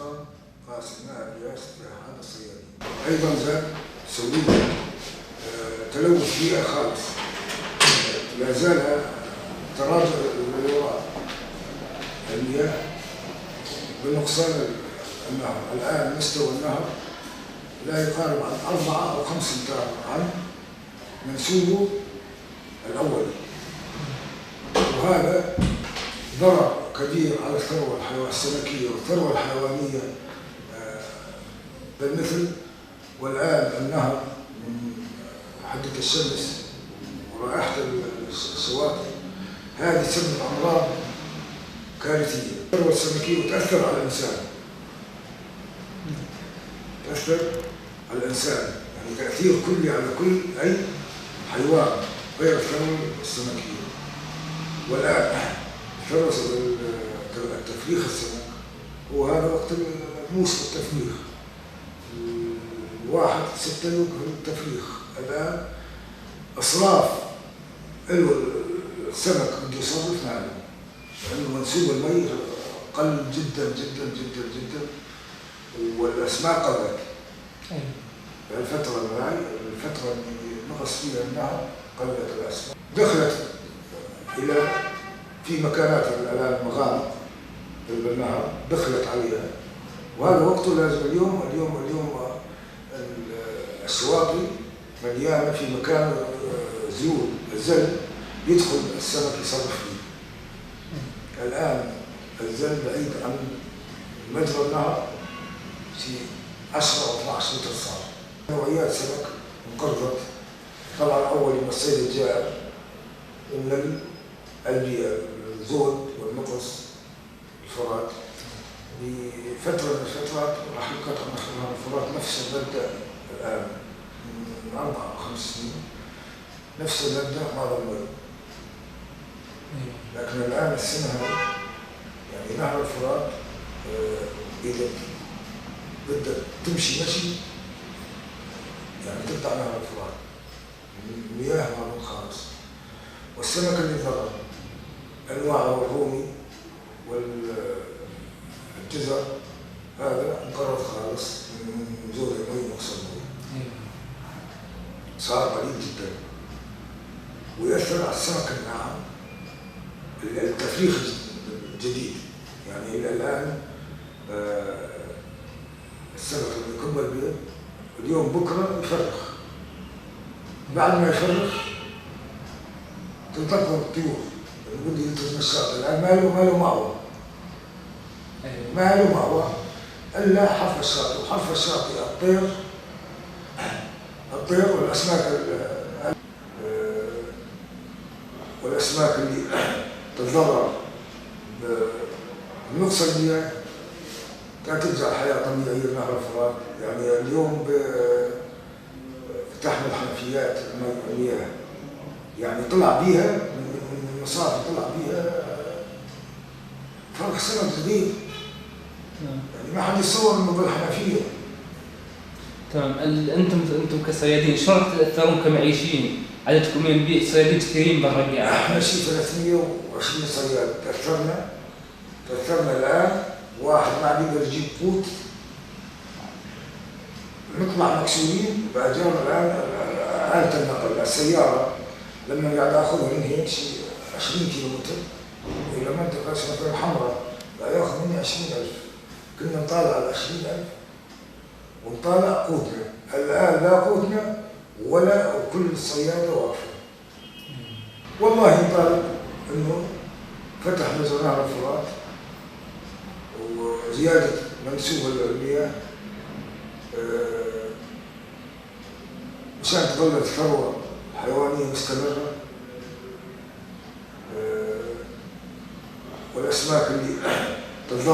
النظام قاسم نائب رئاسة اتحاد الصيادين. أيضا زاد سوريا تلوث بيئة خالص، لا زال تراجع للوراء المياه بنقصان النهر. الآن مستوى النهر لا يقارب عن 4 أو 5 أمتار عن منسوبه الأولي، وهذا ضرر كبير على الثروة السمكية والثروة الحيوانية بالمثل. والآن النهر من حدة الشمس ورائحة الشواطئ هذه تسبب أمراض كارثية. الثروة السمكية وتأثر على الإنسان، تأثر على الإنسان، يعني تأثير كلي على كل أي حيوان غير الثروة السمكية. والآن تفريخ السمك هو هذا وقت موسم التفريخ، الواحد 6 يكمل التفريخ. الآن إصراف السمك بده يصرف معه لأنه منسوب المي قل جدا جدا جدا جدا، والأسماك قلت. الفترة اللي نقص فيها النهر قلت الأسماك، دخلت إلى في مكانات الآن مغامر بالنهر دخلت عليها، وهذا وقته لازم اليوم الشواطئ مليانة في مكان زيول الزل يدخل السمك يصرف فيه. الآن الزل بعيد عن مجرى النهر في 10 أو 12 متر صار. نوعيات سمك انقرضت. طبعا أول ما الصيد الجائر النمل البيئة الزود والنقص الفرات بفترة من الفترات راح ينقطع نهر الفرات نفس المبدأ الآن من 4 أو 5 سنين، نفس المبدأ مع المي. لكن الآن السنة هذه يعني نهر الفرات إذا بدك تمشي مشي يعني تقطع نهر الفرات، المياه معروف خالص. والسمك اللي ضرر أنواعه الرومي والجزر هذا انقرض خالص من زود المي ونقص المي، صار قليل جدا ويأثر على السمك الناعم. التفريخ الجديد يعني إلى الآن السمك اللي يكب البيض اليوم بكره يفرخ، بعد ما يفرخ تنتقل الطيور بده ينتج من الشاطئ. الآن ما له مأوى إلا حرف الشاطئ، وحرف الشاطئ الطير والأسماك اللي تتضرر بنقص المياه ترجع الحياة طبيعية لنهر الفرات. يعني اليوم تحمل حنفيات المياه، يعني طلع بيها من المصافي، طلع بيها فرق سمك جديد، يعني ما حد يتصور انه بالحنفيه. تمام. انتم كصيادين شلون تاثرون كمعيشين؟ عددكم من صيادين كثيرين بالرقعه. احنا شي 320 صياد تاثرنا الان. واحد ما عم يقدر يجيب قوت، نطلع مكسورين باجرنا. الان آلة النقل السياره لما قاعد اخذها من هيك شي 20 كيلومتر والى منطقه اسمها الحمراء لا ياخذ مني 20,000. كنا نطالع على 20,000 ونطالع قوتنا. الان لا قوتنا ولا كل الصياده واقفه. والله يطالب انه فتح مجرى نهر الفرات وزياده منسوب المياه مشان تظل الثروه الحيوانيه مستمره، والاسماك اللي تتضرر